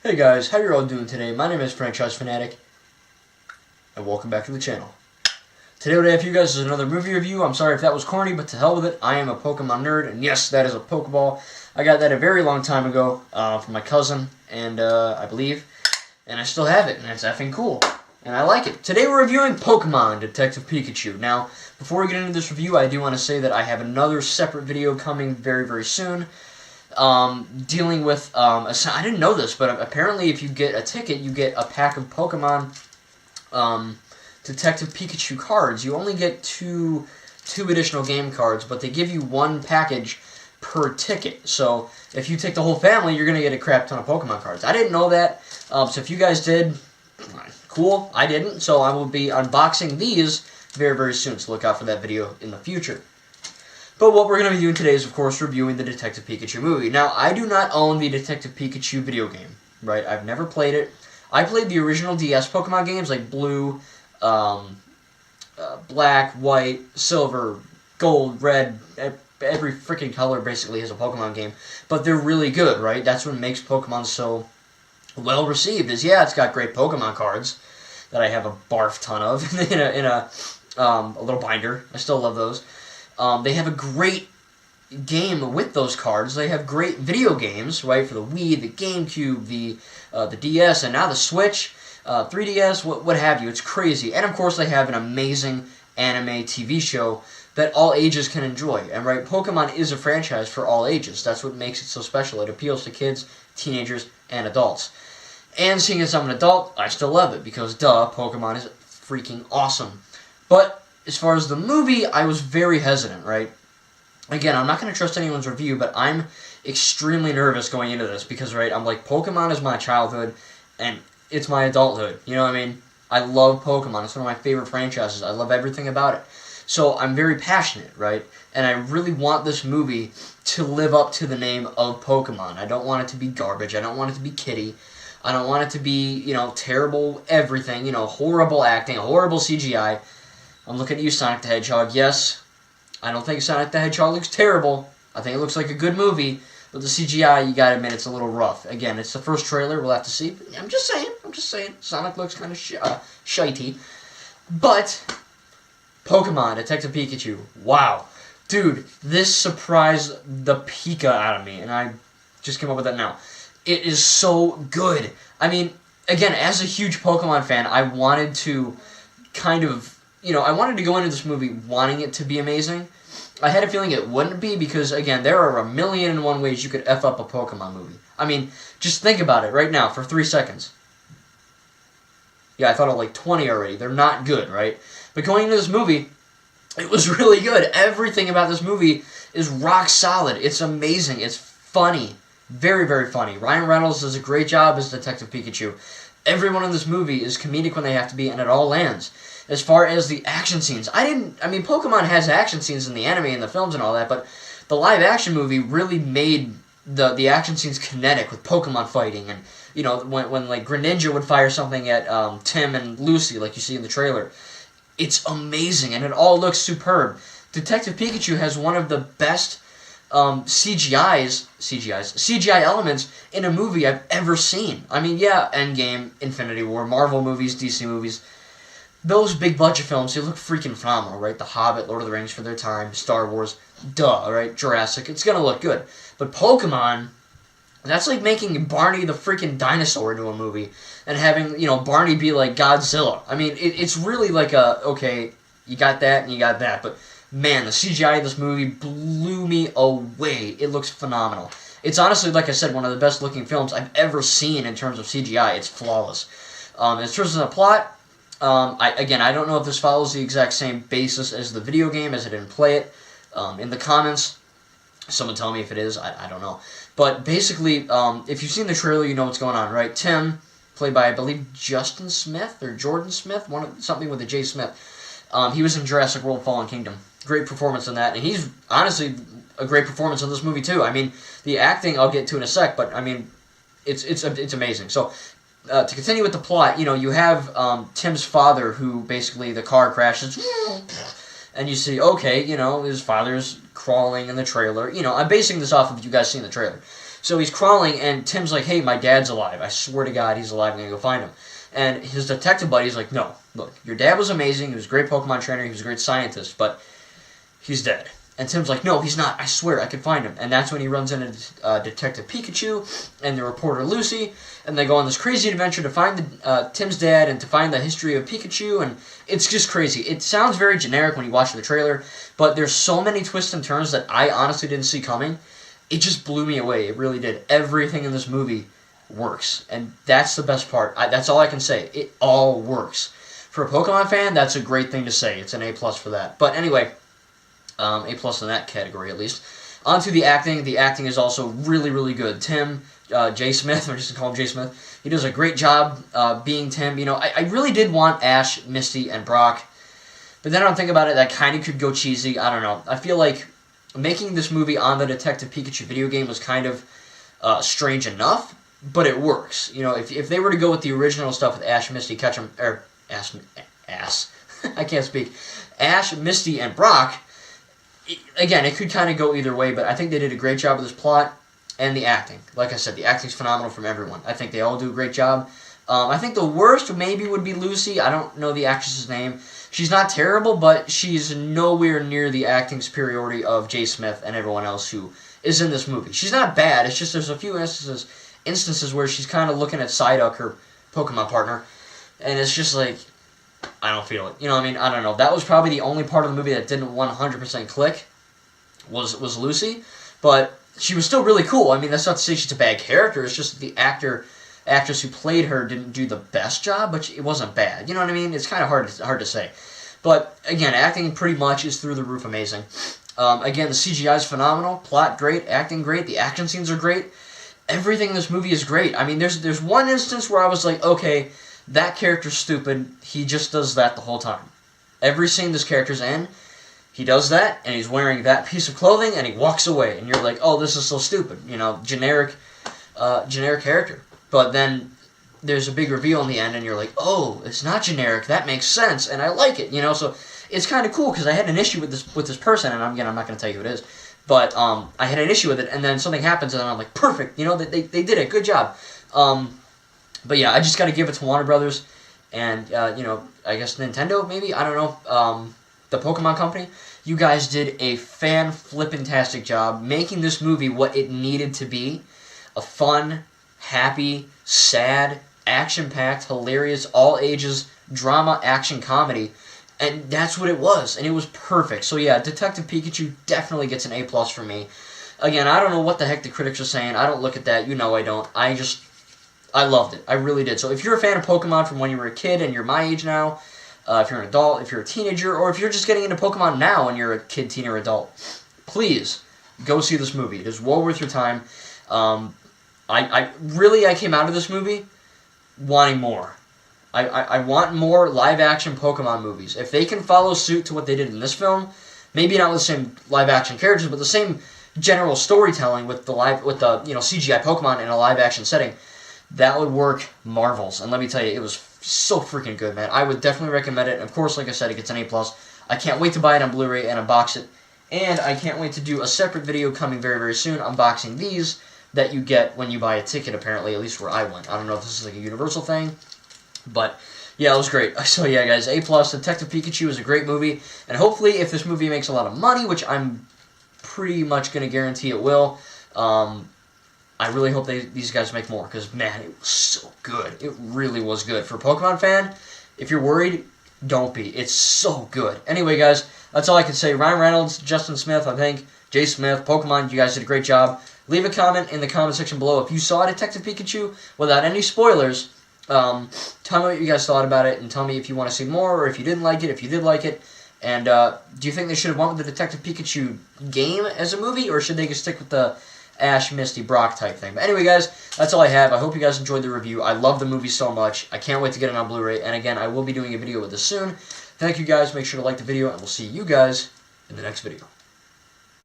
Hey guys, how you all doing today? My name is Franchise Fanatic, and welcome back to the channel. Today what I have for you guys is another movie review. I'm sorry if that was corny, but to hell with it. I am a Pokemon nerd, and yes, that is a Pokeball. I got that a very long time ago from my cousin, and I believe, and I still have it, and it's effing cool, and I like it. Today we're reviewing Pokemon Detective Pikachu. Now, before we get into this review, I do want to say that I have another separate video coming very, very soon. Dealing with, I didn't know this, but apparently if you get a ticket, you get a pack of Pokemon, Detective Pikachu cards. You only get two additional game cards, but they give you one package per ticket. So if you take the whole family, you're going to get a crap ton of Pokemon cards. I didn't know that, so if you guys did, cool. I didn't, so I will be unboxing these very, very soon, so look out for that video in the future. But what we're going to be doing today is, of course, reviewing the Detective Pikachu movie. Now, I do not own the Detective Pikachu video game, right? I've never played it. I played the original DS Pokemon games, like Blue, Black, White, Silver, Gold, Red. Every freaking color basically has a Pokemon game. But they're really good, right? That's what makes Pokemon so well received. Is, yeah, it's got great Pokemon cards that I have a barf ton of in a little binder. I still love those. They have a great game with those cards. They have great video games, right, for the Wii, the GameCube, the DS, and now the Switch, 3DS, what have you. It's crazy. And, of course, they have an amazing anime TV show that all ages can enjoy. And, right, Pokemon is a franchise for all ages. That's what makes it so special. It appeals to kids, teenagers, and adults. And seeing as I'm an adult, I still love it because, duh, Pokemon is freaking awesome. But as far as the movie, I was very hesitant, right? Again, I'm not going to trust anyone's review, but I'm extremely nervous going into this because, right, I'm like, Pokemon is my childhood, and it's my adulthood. You know what I mean? I love Pokemon. It's one of my favorite franchises. I love everything about it. So I'm very passionate, right? And I really want this movie to live up to the name of Pokemon. I don't want it to be garbage. I don't want it to be kiddie. I don't want it to be, terrible everything, horrible acting, horrible CGI. I'm looking at you, Sonic the Hedgehog. Yes, I don't think Sonic the Hedgehog looks terrible. I think it looks like a good movie, but the CGI, you gotta admit, it's a little rough. Again, it's the first trailer. We'll have to see. I'm just saying. Sonic looks kind of shitey. But Pokemon Detective Pikachu. Wow. Dude, this surprised the Pika out of me, and I just came up with that now. It is so good. I mean, again, as a huge Pokemon fan, I wanted to kind of... I wanted to go into this movie wanting it to be amazing. I had a feeling it wouldn't be because, again, there are 1,000,001 ways you could F up a Pokemon movie. I mean, just think about it right now for 3 seconds. Yeah, I thought of like 20 already. They're not good, right? But going into this movie, it was really good. Everything about this movie is rock solid. It's amazing. It's funny. Very, very funny. Ryan Reynolds does a great job as Detective Pikachu. Everyone in this movie is comedic when they have to be, and it all lands. As far as the action scenes, Pokemon has action scenes in the anime and the films and all that, but the live-action movie really made the action scenes kinetic with Pokemon fighting, and, when like, Greninja would fire something at Tim and Lucy, like you see in the trailer. It's amazing, and it all looks superb. Detective Pikachu has one of the best CGI elements in a movie I've ever seen. I mean, yeah, Endgame, Infinity War, Marvel movies, DC movies, those big budget films, they look freaking phenomenal, right? The Hobbit, Lord of the Rings for their time, Star Wars, duh, right? Jurassic, it's gonna look good. But Pokemon, that's like making Barney the freaking dinosaur into a movie and having, Barney be like Godzilla. I mean, it's really like okay, you got that and you got that, but man, the CGI of this movie blew me away. It looks phenomenal. It's honestly, like I said, one of the best looking films I've ever seen in terms of CGI. It's flawless. In terms of the plot, I don't know if this follows the exact same basis as the video game, as I didn't play it. In the comments, someone tell me if it is. I don't know. But basically, if you've seen the trailer, you know what's going on, right? Tim, played by, I believe, Justin Smith or Jordan Smith, something with a J. Smith. He was in Jurassic World Fallen Kingdom. Great performance in that. And he's, honestly, a great performance in this movie, too. I mean, the acting I'll get to in a sec, but, I mean, it's amazing. So, to continue with the plot, you have Tim's father who basically the car crashes, and you see, okay, his father's crawling in the trailer. I'm basing this off of you guys seeing the trailer. So he's crawling, and Tim's like, hey, my dad's alive. I swear to God, he's alive. I'm going to go find him. And his detective buddy's like, no, look, your dad was amazing. He was a great Pokemon trainer. He was a great scientist, but he's dead. And Tim's like, no, he's not. I swear, I can find him. And that's when he runs into Detective Pikachu and the reporter Lucy, and they go on this crazy adventure to find Tim's dad and to find the history of Pikachu, and it's just crazy. It sounds very generic when you watch the trailer, but there's so many twists and turns that I honestly didn't see coming. It just blew me away. It really did. Everything in this movie works, and that's the best part. That's all I can say. It all works. For a Pokemon fan, that's a great thing to say. It's an A+ for that. But anyway, A+ in that category at least. On to the acting. The acting is also really, really good. Tim, J. Smith, or just to call him J. Smith, he does a great job being Tim. You know, I really did want Ash, Misty, and Brock, but then I don't think about it, that kind of could go cheesy. I don't know. I feel like making this movie on the Detective Pikachu video game was kind of strange enough, but it works. You know, if they were to go with the original stuff with Ash, Misty, Ketchum, or Ass, I can't speak, Ash, Misty, and Brock, again, it could kind of go either way, but I think they did a great job with this plot and the acting. Like I said, the acting's phenomenal from everyone. I think they all do a great job. I think the worst maybe would be Lucy. I don't know the actress's name. She's not terrible, but she's nowhere near the acting superiority of J. Smith and everyone else who is in this movie. She's not bad. It's just there's a few instances where she's kind of looking at Psyduck, her Pokemon partner, and it's just like, I don't feel it. You know what I mean? I don't know. That was probably the only part of the movie that didn't 100% click, was Lucy, but she was still really cool. I mean, that's not to say she's a bad character. It's just the actress who played her didn't do the best job, but it wasn't bad. You know what I mean? It's kind of hard to say. But, again, acting pretty much is through the roof amazing. Again, the CGI is phenomenal. Plot great. Acting great. The action scenes are great. Everything in this movie is great. I mean, there's one instance where I was like, okay, that character's stupid. He just does that the whole time. Every scene this character's in, he does that, and he's wearing that piece of clothing, and he walks away. And you're like, oh, this is so stupid. You know, generic character. But then there's a big reveal in the end, and you're like, oh, it's not generic. That makes sense, and I like it. You know, so it's kind of cool because I had an issue with this person, and again, I'm not going to tell you who it is, but I had an issue with it, and then something happens, and I'm like, perfect. You know, they did it. Good job. But yeah, I just got to give it to Warner Brothers, and you know, I guess Nintendo maybe. I don't know. The Pokemon Company. You guys did a fan-flippin-tastic job making this movie what it needed to be: a fun, happy, sad, action-packed, hilarious, all-ages drama action comedy, and that's what it was, and it was perfect. So yeah, Detective Pikachu definitely gets an A+ from me. Again, I don't know what the heck the critics are saying. I don't look at that. You know I don't. I loved it. I really did. So if you're a fan of Pokemon from when you were a kid and you're my age now, if you're an adult, if you're a teenager, or if you're just getting into Pokemon now and you're a kid, teen, or adult, please go see this movie. It is well worth your time. I came out of this movie wanting more. I want more live-action Pokemon movies. If they can follow suit to what they did in this film, maybe not with the same live-action characters, but the same general storytelling with the CGI Pokemon in a live-action setting, that would work marvels. And let me tell you, it was so freaking good, man. I would definitely recommend it. And of course, like I said, it gets an A+. I can't wait to buy it on Blu-ray and unbox it. And I can't wait to do a separate video coming very, very soon unboxing these that you get when you buy a ticket, apparently, at least where I went. I don't know if this is like a universal thing, but yeah, it was great. So yeah, guys, A+, Detective Pikachu is a great movie, and hopefully if this movie makes a lot of money, which I'm pretty much going to guarantee it will, I really hope these guys make more, because man, it was so good. It really was good. For a Pokemon fan, if you're worried, don't be. It's so good. Anyway, guys, that's all I can say. Ryan Reynolds, Justin Smith, I think, Jay Smith, Pokemon, you guys did a great job. Leave a comment in the comment section below if you saw Detective Pikachu without any spoilers. Tell me what you guys thought about it, and tell me if you want to see more, or if you didn't like it, if you did like it. And do you think they should have went with the Detective Pikachu game as a movie, or should they just stick with the Ash, Misty, Brock type thing? But anyway, guys, that's all I have. I hope you guys enjoyed the review. I love the movie so much. I can't wait to get it on Blu-ray. And again, I will be doing a video with this soon. Thank you guys. Make sure to like the video, and we'll see you guys in the next video.